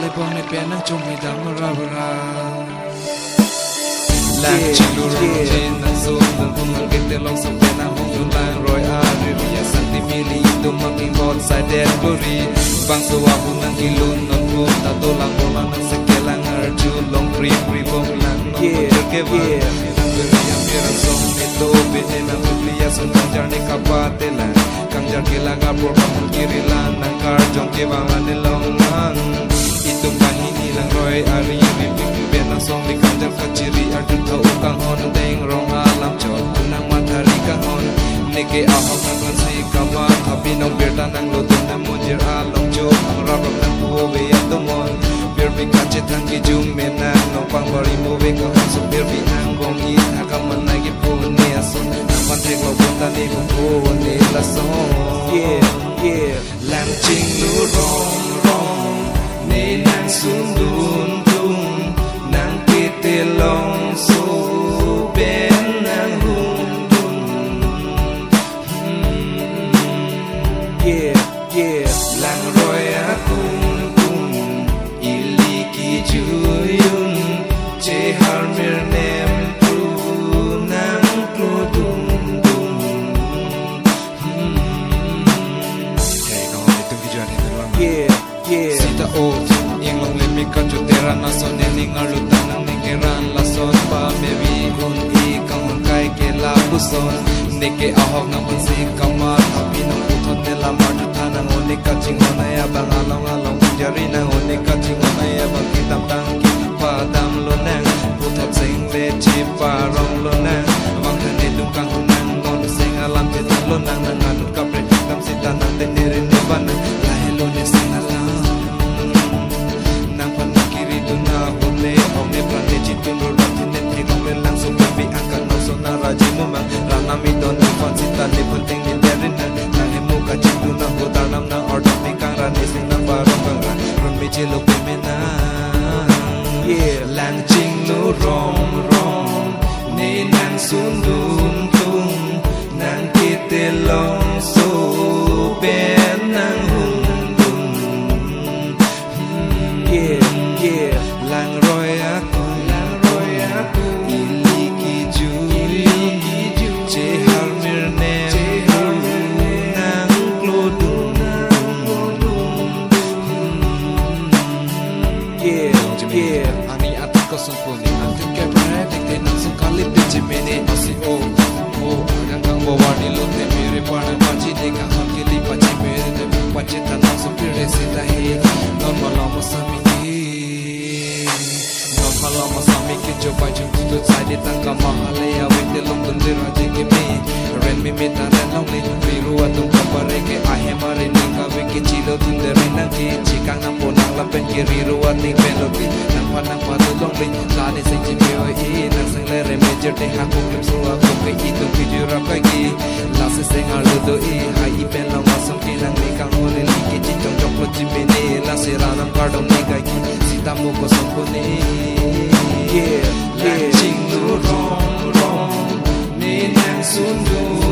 le pon ne pe nang chong mi da ma ra ra lang chi lu ro jin na so nang pon nang ke te long so pe na hong du lang roi a ri ya san ti mi li tu ma king bot sai de glory bang so wa pu nang ki lu non pu ta to lang bo nang se ke lang ar ju long pri pri bong lang no ke va ya mi ra so ni to pe ne na pu ya so nang jar ni ka pa te la kang jar ke la ga pro pang ki ri la nang kar jong ke wa la ne long nang itung ka hi ni lang roi a ri ri pe na song ni kang jar ka chi ri ar tu thau kang hon deng rong a lam chot nang ma thari ka hon ne ke a hok nang kan si ka ma thapi nong ber ta nang lo tun na mo jer a long cho ang ra ro nang ko ve ya to mon ber bi ka che thang ki jum me na nong pang bari mo ve ka hon so ber bi ang bong i tha ka man na ki pu ne a son nang man the ko bon ta ni ko ko ne la son yeah lang ching lu rong rong ne nang sun dun tung nang ki te long so ben nang hung dun yeah lang roi a tung tung ili ki juyun che har mir nem tu nang klo dum dum hey ko ni tung ki jani na lang yeah sita o yang long le mi ka chu tera na so ne ning ar lu tan nang ne ke ran la son pa me vi hun i ka hun kai ke la bu son ne ke a hok na mun si ka ma tha pi nang u thon ne la ma tu tha nang on ne ka ching on ya bang along jari nang on ne ka ching on ya bang ki tam tang ki pa dam lo nang u thot sing le chi pa rong lo nang wang tha ne tung kang nang on sing alam ke tan lo nang nang an ka pre tam si ta nang te ne re ne ban la hello ne sing alam nang pan kiri tu na hole ong ne plan ne chi tu ro ra ti ne ti long le lang so bi an kan no so na ra ji mo ma ra na mi don ni fan si ta ne pun teng ni le rin na he mo ka chi tu na ho ta nam na or ta ni kang ra ne sing na ba rong kang ra ron mi chi lo pe me na lang ching no rong rong ne nang sun dun tung nang ki te long so ben nang hung dun yeah lang roi a ili ki ju che har mir ne nang klo dum yeah ani atik ko sun po ni an ke bare tek te nang sun kali te che me ne asi o nang kang bo wa ni lo te mere pa na pa chi de ka hon ke li pa chi mere te pa chi ta nang sun pire se ta he normal mo sa mi Malama sami ke jo pai chung tu sai de tang ka ma le ya we te long dun de ra je ke me ren mi me ta ren long le ri ru a tung ka pare ke a he ma re ni ka we ke chi lo dun de ren nang ki chi kang na po nang la pen ke ri ru a ting pen lo ti nang pa tu long le la de sai chi me o e nang sang le re me je te ha ko kim so a ko ke i tu ki ju ra ka ki la se se nga lu do e ha i pen la ma sam ke nang le kang ho le li ke chi chong chong lo chi me ne la se ra nang ka dong ni ka ki si ta mo ko sam ko ne lang ching lu rong rong ne nang sun du